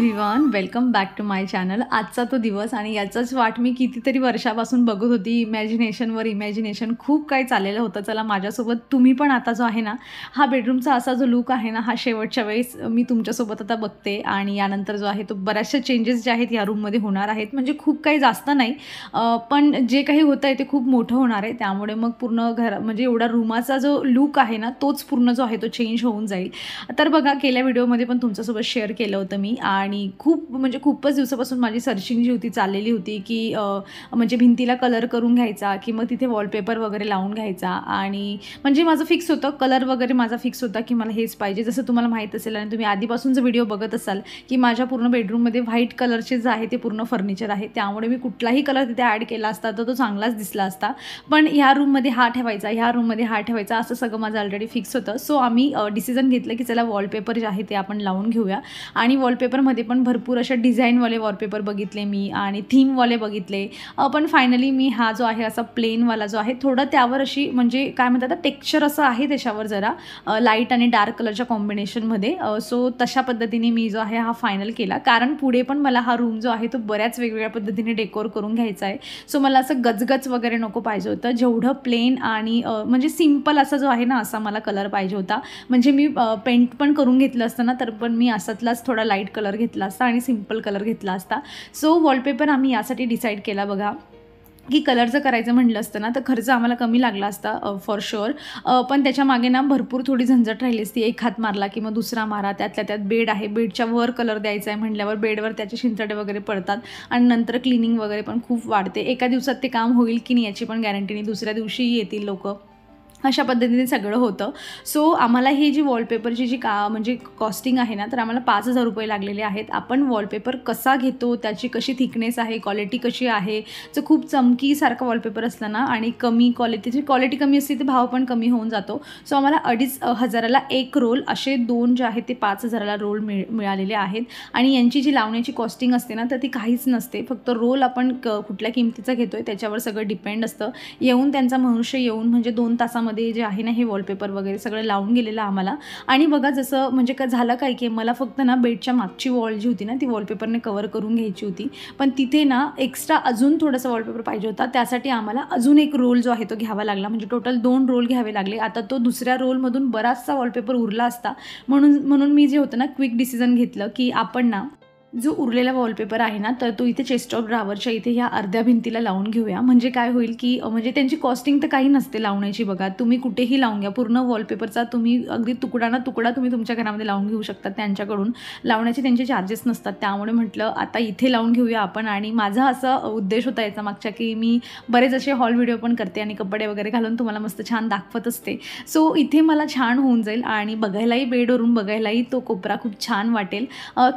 Everyone, welcome back to my channel. आजचा तो दिवस आणि याचाच वाट मी कितीतरी वर्षापासून बघत होती। इमॅजिनेशन खूप काही चाललेलं होतं। चला माझ्यासोबत तुम्ही पण आता जो आहे ना, हा बेडरूमचा असा जो लुक आहे ना, हा शेवटच्या वेळेस मी तुमच्यासोबत आता बघते आणि यानंतर जो आहे तो बऱ्याचशा चेंजेस जे आहेत या रूममध्ये होणार आहेत। म्हणजे खूप काही जास्त नाही, पण जे काही होतंय ते खूप मोठं होणार आहे। त्यामुळे मग पूर्ण घर म्हणजे एवढा रूमाचा जो लुक आहे ना, तोच पूर्ण जो आहे तो चेंज होऊन जाईल। तर बघा, गेल्या व्हिडिओमध्ये पण तुमच्यासोबत शेअर केलं होतं मी आणि खूपच दिवसापासून माझी सर्चिंग जी होती चाललेली होती की म्हणजे भिंतीला कलर करून घ्यायचा की मग तिथे वॉलपेपर वगैरे लावून घ्यायचा। आणि म्हणजे माझं फिक्स होतं, कलर वगैरे माझा फिक्स होता की मला हेच पाहिजे। जसं तुम्हाला माहीत असेल आणि तुम्ही आधीपासून जर व्हिडिओ बघत असाल की माझ्या पूर्ण बेडरूममध्ये व्हाईट कलरचे जे आहे ते पूर्ण फर्निचर आहे, त्यामुळे मी कुठलाही कलर तिथे ॲड केला असता तर तो चांगलाच दिसला असता। पण ह्या रूममध्ये हा ठेवायचा, ह्या रूममध्ये हा ठेवायचा, असं सगळं माझं ऑलरेडी फिक्स होतं। सो आम्ही डिसिजन घेतलं की चला वॉलपेपर जे आहे ते आपण लावून घेऊया। आणि वॉलपेपरमध्ये पण भरपूर अशा डिझाईनवाले वॉलपेपर बघितले मी आणि थीमवाले बघितले, पण फायनली मी हा जो आहे असा प्लेनवाला जो आहे, थोडं त्यावर अशी म्हणजे काय म्हणतात टेक्स्चर असं आहे त्याच्यावर जरा लाईट आणि डार्क कलरच्या कॉम्बिनेशनमध्ये। सो तशा पद्धतीने मी जो आहे हा फायनल केला, कारण पुढे पण मला हा रूम जो आहे तो बऱ्याच वेगवेगळ्या पद्धतीने डेकोर करून घ्यायचा आहे। सो मला असं गजगज वगैरे नको पाहिजे होतं, जेवढं प्लेन आणि म्हणजे सिम्पल असा जो आहे ना, असा मला कलर पाहिजे होता। म्हणजे मी पेंट पण करून घेतलं असतं ना, तर पण मी असातलाच थोडा लाईट कलर घेतला असता आणि सिम्पल कलर घेतला असता। सो वॉलपेपर आम्ही यासाठी डिसाईड केला बघा की कलरचं करायचं म्हटलं असतं ना तर खर्च आम्हाला कमी लागला असता फॉर शुअर, पण त्याच्या मागे ना भरपूर थोडी झंझट राहिली असती। एक हात मारला की मग दुसरा मारा, त्यातल्या त्यात बेड आहे, बेडच्या वर कलर द्यायचा आहे म्हटल्यावर बेडवर त्याचे शिंतडे वगैरे पडतात आणि नंतर क्लिनिंग वगैरे पण खूप वाढते। एका दिवसात ते काम होईल की नाही याची पण गॅरंटी नाही, दुसऱ्या दिवशी येतील लोक, अशा पद्धतीने सगळं होतं। सो आम्हाला ही जी वॉलपेपरची जी म्हणजे कॉस्टिंग आहे ना, तर आम्हाला 5,000 रुपये लागलेले आहेत। आपण वॉलपेपर कसा घेतो, त्याची कशी थिकनेस आहे, क्वालिटी कशी आहे, जर खूप चमकीसारखा वॉलपेपर असला ना आणि कमी क्वालिटी कमी असते तर भाव पण कमी होऊन जातो। सो आम्हाला 2,500ला एक रोल, असे दोन जे आहेत ते 5,000ला रोल मिळालेले आहेत। आणि यांची जी लावण्याची कॉस्टिंग असते ना, तर ती काहीच नसते, फक्त रोल आपण कुठल्या किमतीचा घेतोय त्याच्यावर सगळं डिपेंड असतं। येऊन त्यांचा मनुष्य येऊन म्हणजे 2 तासामध्ये जे आहे ना हे वॉलपेपर वगैरे सगळं लावून गेलेलं आम्हाला। आणि बघा जसं म्हणजे झालं काय की मला फक्त ना बेडच्या मागची वॉल जी होती ना ती वॉलपेपरने कव्हर करून घ्यायची होती, पण तिथे ना एक्स्ट्रा अजून थोडासा वॉलपेपर पाहिजे होता। त्यासाठी आम्हाला अजून एक रोल जो आहे तो घ्यावा लागला, म्हणजे टोटल 2 रोल घ्यावे लागले। आता तो दुसऱ्या रोलमधून बराचसा वॉलपेपर उरला असता, म्हणून मी जे होतं ना क्विक डिसिजन घेतलं की आपण ना जो उरलेला वॉलपेपर आहे ना, तर तो इथे चेस्ट ऑफ ड्रॉवरच्या इथे ह्या अर्ध्या भिंतीला लावून घेऊया। म्हणजे काय होईल की म्हणजे त्यांची कॉस्टिंग तर काही नसते लावण्याची बघा, तुम्ही कुठेही लावून घ्या, पूर्ण वॉलपेपरचा तुम्ही अगदी तुकडा ना तुकडा तुम्ही तुमच्या घरामध्ये लावून घेऊ शकता, त्यांच्याकडून लावण्याचे त्यांचे चार्जेस नसतात। त्यामुळे म्हटलं आता इथे लावून घेऊया आपण। आणि माझा असा उद्देश होता याचा मागच्या की मी बरेच असे हॉल व्हिडिओ पण करते आणि कपडे वगैरे घालून तुम्हाला मस्त छान दाखवत असते। सो इथे मला छान होऊन जाईल आणि बघायलाही बेडवरून बघायलाही तो कोपरा खूप छान वाटेल।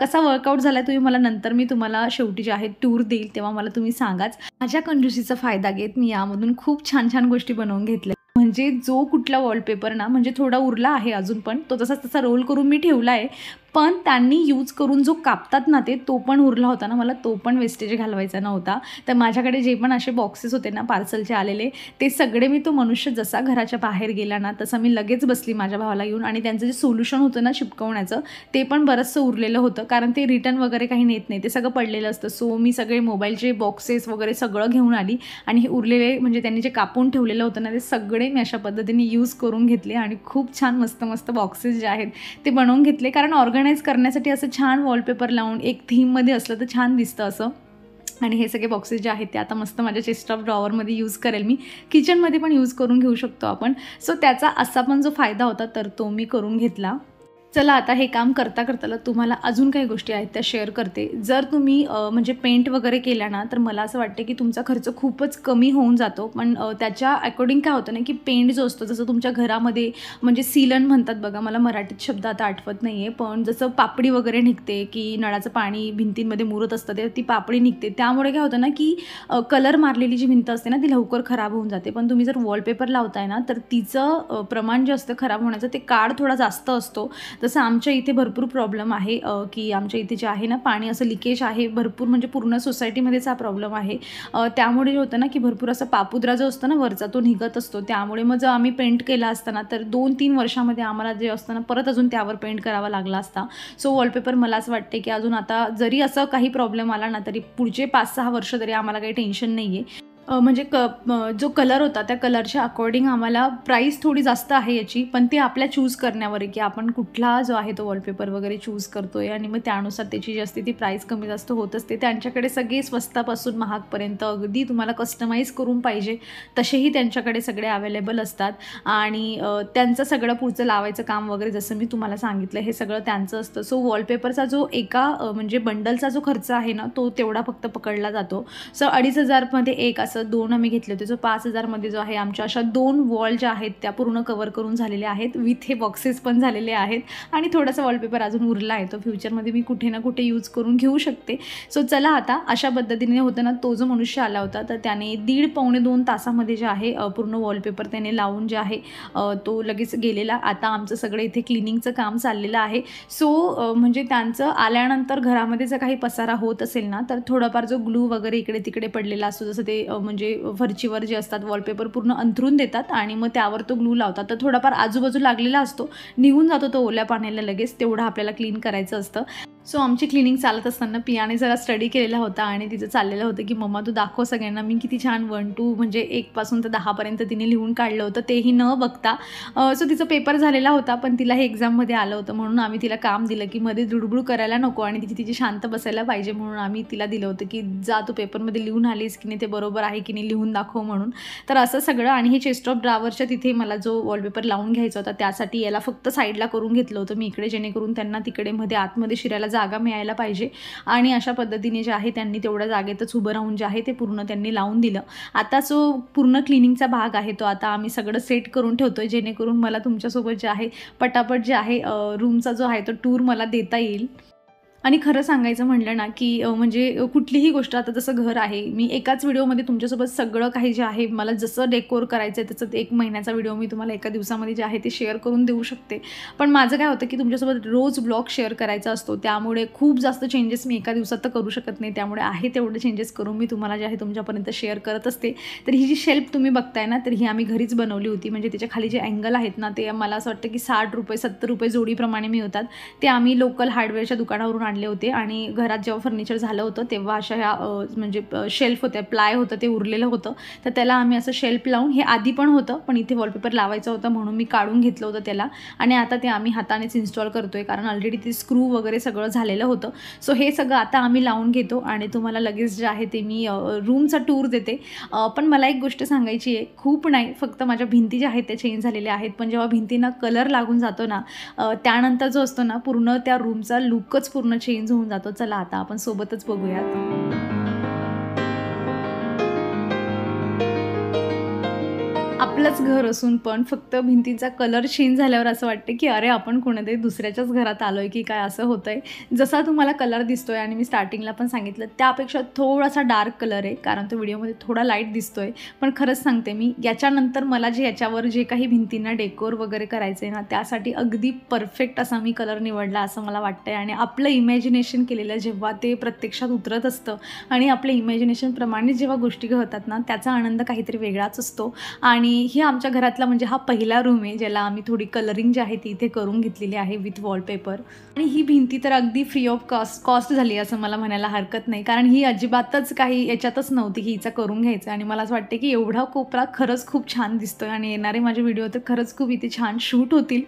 कसा वर्कआउट झाला तुम्ही मला नंतर मी तुम्हाला शेवटी जे आहे टूर देईल तेव्हा मला तुम्ही सांगाच। माझ्या कंजूसीचा फायदा घेत मी यामधून खूप छान गोष्टी बनवून घेतल्या। म्हणजे जो कुठला वॉलपेपर ना म्हणजे थोडा उरला आहे अजून, पण तो तसा रोल करून मी ठेवला आहे, पण त्यांनी यूज करून जो कापतात ना तो पण उरला होता ना, मला तो पण वेस्टेज घालवायचा नव्हता। तर माझ्याकडे जे पण असे बॉक्सेस होते ना पार्सलचे आलेले, ते सगळे मी तो मनुष्य जसा घराच्या बाहेर गेला ना तसा मी लगेच बसली माझ्या भावाला घेऊन, आणि त्यांचं जे सोल्युशन होतं ना चिपकवण्याचं ते पण बरंचसं उरलेलं होतं, कारण ते रिटर्न वगैरे काही नेत नाही, ते सगळं पडलेलं असतं। सो मी सगळे मोबाईलचे बॉक्सेस वगैरे सगळं घेऊन आली आणि हे उरलेले म्हणजे त्यांनी जे कापून ठेवलेलं होतं ना ते सगळे मी अशा पद्धतीने यूज करून घेतले आणि खूप छान मस्त बॉक्सेस जे आहेत ते बनवून घेतले, कारण ऑर्गनाईज करण्यासाठी असं छान वॉलपेपर लावून एक थीममध्ये असलं तर छान दिसतं असं। आणि हे सगळे बॉक्सेस जे आहेत ते आता मस्त माझ्या चेस्ट ऑफ ड्रॉवरमध्ये यूज करेल मी, किचनमध्ये पण यूज करून घेऊ शकतो आपण। सो त्याचा असा पण जो फायदा होता तर तो मी करून घेतला। चला आता हे काम करता तुम्हाला अजून काही गोष्टी आहेत त्या शेअर करते। जर तुम्ही म्हणजे पेंट वगैरे केला ना तर मला असं वाटतं की तुमचा खर्च खूपच कमी होऊन जातो, पण त्याच्या अकॉर्डिंग काय होतं ना की पेंट जो असतो, जसं तुमच्या घरामध्ये म्हणजे सीलन म्हणतात बघा, मला मराठीत शब्द आता आठवत नाही आहे, पण जसं पापडी वगैरे निघते की नळाचं पाणी भिंतींमध्ये मुरत असतं ते ती पापडी निघते, त्यामुळे काय होतं ना की कलर मारलेली जी भिंत असते ना ती लवकर खराब होऊन जाते। पण तुम्ही जर वॉलपेपर लावताय ना तर तिचं प्रमाण जे असतं खराब होण्याचं ते काळ थोडा जास्त असतो, जसं आमच्या इथे भरपूर प्रॉब्लेम आहे की आमच्या इथे जे आहे ना पाणी असं लिकेज आहे भरपूर, म्हणजे पूर्ण सोसायटीमध्येच हा प्रॉब्लेम आहे। त्यामुळे जे होतं ना की भरपूर असं पापुद्रा जो असतो ना वरचा तो निघत असतो, त्यामुळे मग जर आम्ही पेंट केला असताना तर 2-3 वर्षामध्ये आम्हाला जे असतं ना परत अजून त्यावर पेंट करावा लागला असता। सो वॉलपेपर मला असं वाटते की अजून आता जरी असं काही प्रॉब्लेम आला ना तरी पुढचे 5-6 वर्ष तरी आम्हाला काही टेन्शन नाही आहे। म्हणजे जो कलर होता त्या कलरच्या अकॉर्डिंग आम्हाला प्राईस थोडी जास्त आहे याची, पण ते आपल्या चूज करण्यावर आहे की आपण कुठला जो आहे तो वॉलपेपर वगैरे चूज करतोय आणि मग त्यानुसार त्याची जी असते ती प्राईस कमी जास्त होत असते। त्यांच्याकडे सगळे स्वस्तापासून महागपर्यंत अगदी तुम्हाला कस्टमाइज करून पाहिजे तसेही त्यांच्याकडे सगळे अवेलेबल असतात आणि त्यांचं सगळं पुढचं लावायचं काम वगैरे जसं मी तुम्हाला सांगितलं हे सगळं त्यांचं असतं। सो वॉलपेपरचा जो एका म्हणजे बंडलचा जो खर्च आहे ना तो तेवढा फक्त पकडला जातो। सो 2,500 मध्ये एक असं 2 आम्ही घेतले होते। जो 5,000 मध्ये जो आहे आमच्या अशा 2 वॉल ज्या आहेत त्या पूर्ण कव्हर करून झालेल्या आहेत, विथ हे बॉक्सेस पण झालेले आहेत आणि थोडासा वॉलपेपर अजून उरला आहे, तो फ्युचरमध्ये मी कुठे ना कुठे यूज करून घेऊ शकते। सो चला आता अशा पद्धतीने होतं ना, तो जो मनुष्य आला होता तर त्याने 1.5-2 तासामध्ये जे आहे पूर्ण वॉलपेपर त्याने लावून जे आहे तो लगेच गेलेला। आता आमचं सगळं इथे क्लिनिंगचं काम चाललेलं आहे। सो म्हणजे त्यांचं आल्यानंतर घरामध्ये जर काही पसारा होत असेल ना तर थोडाफार जो ग्लू वगैरे इकडे तिकडे पडलेला असतो, जसं ते म्हणजे फरचीवर जे असतात वॉलपेपर पूर्ण अंथरून देतात आणि मग त्यावर तो ग्लू लावतात, तर थोडाफार आजूबाजू लागलेला असतो, निघून जातो तो ओल्या पाण्याला लगेच, तेवढं आपल्याला क्लीन करायचं असतं। सो आमची क्लिनिंग चालत असताना पियाने जरा स्टडी केलेला होता आणि तिचं चाललेलं होतं की मम्मा तू दाखव सगळ्यांना मी किती छान 1-2 म्हणजे 1 पासून तर 10 पर्यंत तिने लिहून काढलं होतं, तेही न बघता। सो तिचा पेपर झालेला होता पण तिला हे एक्झाममध्ये आलं होतं म्हणून आम्ही तिला काम दिलं की मध्ये दुडबुड करायला नको आणि तिची शांत बसायला पाहिजे, म्हणून आम्ही तिला दिलं होतं की जा तू पेपरमध्ये लिहून आलीस की नाही, ते बरोबर आहे की नाही लिहून दाखव म्हणून। तर असं सगळं आणि हे चेस्ट ऑफ ड्रावरच्या तिथे मला जो वॉलपेपर लावून घ्यायचा होता त्यासाठी याला फक्त साईडला करून घेतलं होतं मी इकडे, जेणेकरून त्यांना तिकडे मध्ये आतमध्ये शिरायला जागा मिळायला पाहिजे आणि अशा पद्धतीने जे आहे त्यांनी तेवढ्या जागेतच उभं राहून जे आहे ते पूर्ण त्यांनी लावून दिलं। आता जो पूर्ण क्लिनिंगचा भाग आहे तो आता आम्ही सगळं सेट करून ठेवतोय, जेणेकरून मला तुमच्यासोबत जे आहे पटापट जे आहे रूमचा जो आहे तो टूर मला देता येईल। आणि खरं सांगायचं म्हटलं ना की म्हणजे कुठलीही गोष्ट आता जसं घर आहे, मी एकाच व्हिडिओमध्ये तुमच्यासोबत सगळं काही जे आहे मला जसं डेकोर करायचं आहे त्याचं 1 महिन्याचा व्हिडिओ मी तुम्हाला एका दिवसामध्ये जे आहे ते शेअर करून देऊ शकते, पण माझं काय होतं की तुमच्यासोबत रोज ब्लॉग शेअर करायचा असतो, त्यामुळे खूप जास्त चेंजेस मी एका दिवसात तर करू शकत नाही, त्यामुळे आहे तेवढे चेंजेस करून मी तुम्हाला जे आहे तुमच्यापर्यंत शेअर करत असते। तर ही जी शेल्फ तुम्ही बघताय ना तर ही आम्ही घरीच बनवली होती, म्हणजे त्याच्या खाली जे अँगल आहेत ना ते मला असं वाटतं की 60 रुपये 70 रुपये जोडीप्रमाणे मिळतात, ते आम्ही लोकल हार्डवेअरच्या दुकानावरून आणले होते आणि घरात जेव्हा फर्निचर झालं होतं तेव्हा अशा ह्या म्हणजे शेल्फ होत्या, प्लाय होतं ते उरलेलं होतं, तर त्याला आम्ही असं शेल्फ लावून, हे आधी पण होतं पण इथे वॉलपेपर लावायचं होतं म्हणून मी काढून घेतलं होतं त्याला आणि आता ते आम्ही हातानेच इन्स्टॉल करतोय, कारण ऑलरेडी ते स्क्रू वगैरे सगळं झालेलं होतं। सो हे सगळं आता आम्ही लावून घेतो आणि तुम्हाला लगेच जे आहे ते मी रूमचा टूर देते। पण मला एक गोष्ट सांगायची आहे, खूप नाही, फक्त माझ्या भिंती ज्या आहेत त्या चेंज झालेल्या आहेत, पण जेव्हा भिंतींना कलर लागून जातो ना त्यानंतर जो असतो ना पूर्ण त्या रूमचा लुकच पूर्ण चेंज होऊन जातो। चला आता आपण सोबतच बघूयात। आपलंच घर असून पण फक्त भिंतीचा कलर चेंज झाल्यावर असं वाटतं की अरे आपण कोणत्याही दुसऱ्याच्याच घरात आलोय की काय, असं होतंय। जसा तुम्हाला कलर दिसतोय आणि मी स्टार्टिंगला पण सांगितलं त्यापेक्षा थोडासा डार्क कलर आहे, कारण तो व्हिडिओमध्ये थोडा लाईट दिसतोय, पण खरंच सांगते मी याच्यानंतर मला जे याच्यावर जे काही भिंतींना डेकोर वगैरे करायचं आहे ना त्यासाठी अगदी परफेक्ट असा मी कलर निवडला असं मला वाटतंय। आणि आपलं इमॅजिनेशन केलेलं जेव्हा ते प्रत्यक्षात उतरत असतं आणि आपल्या इमॅजिनेशनप्रमाणे जेव्हा गोष्टी घडतात ना त्याचा आनंद काहीतरी वेगळाच असतो। आणि ही आमच्या घरातला म्हणजे हा पहिला रूम आहे ज्याला आम्ही थोडी कलरिंग जी आहे ती इथे करून घेतलेली आहे विथ वॉलपेपर। आणि ही भिंती तर अगदी फ्री ऑफ कॉस्ट झाली असं मला म्हणायला हरकत नाही, कारण ही अजिबातच काही याच्यातच नव्हती की हिचा करून घ्यायचं, आणि मला असं वाटतं की एवढा कोपरा खरंच खूप छान दिसतोय आणि येणारे माझे व्हिडिओ तर खरंच खूप इथे छान शूट होतील।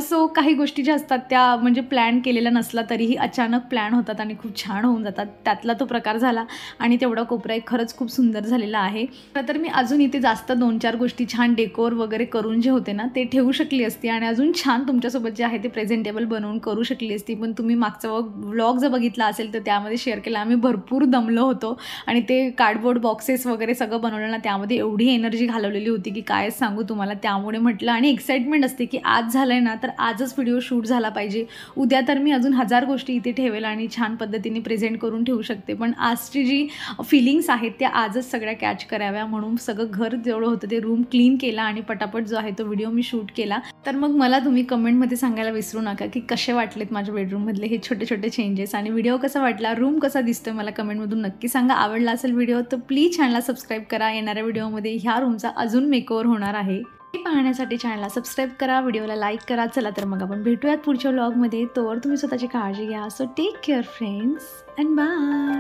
सो काही गोष्टी ज्या असतात त्या म्हणजे प्लॅन केलेला नसला तरीही अचानक प्लॅन होतात आणि खूप छान होऊन जातात, त्यातला तो प्रकार झाला आणि तेवढा कोपरा एक खरंच खूप सुंदर झालेला आहे। तर मी अजून इथे जास्त 2-4 गोष्टी छान डेकोर वगैरे करून जे होते ना ते ठेवू शकली असती आणि अजून छान तुमच्यासोबत जे आहे ते प्रेझेंटेबल बनवून करू शकली असती, पण तुम्ही मागचा व्लॉग जर बघितला असेल तर त्यामध्ये शेअर केला आम्ही भरपूर दमलो होतो आणि ते कार्डबोर्ड बॉक्सेस वगैरे सगळं बनवलं ना त्यामध्ये एवढी एनर्जी घालवलेली होती की काय सांगू तुम्हाला। त्यामुळे म्हटलं आणि एक्साइटमेंट असते की आज झालंय ना तर आजच व्हिडिओ शूट झाला पाहिजे, उद्या तर मी अजून 1000 गोष्टी इथे ठेवेल आणि छान पद्धतीने प्रेझेंट करून ठेवू शकते, पण आजची जी फिलिंग्स आहेत त्या आजच सगळ्या कॅच कराव्या म्हणून सगळं घर जेवढं होतं ते रूम क्लीन क्लीन केला आणि पटापट जो आहे तो व्हिडिओ मी शूट केला. तर मग मला तुम्ही कमेंटमध्ये सांगायला विसरू नका की कसे वाटलेत माझ्या बेडरूममधले हे छोटे छोटे चेंजेस आणि व्हिडिओ कसा वाटला, रूम कसा दिसतोय मला कमेंटमधून नक्की सांगा. आवडला असेल व्हिडिओ तर प्लीज चॅनलला सबस्क्राईब करा. येणाऱ्या व्हिडिओमध्ये ह्या रूमचा अजून मेकओव्हर होणार आहे. हे पाहण्यासाठी चॅनलला सबस्क्राईब करा, व्हिडिओला लाईक करा. चला तर मग आपण भेटूयात पुढच्या व्लॉगमध्ये. तोवर तुम्ही स्वतःची काळजी घ्या. So take care friends and bye.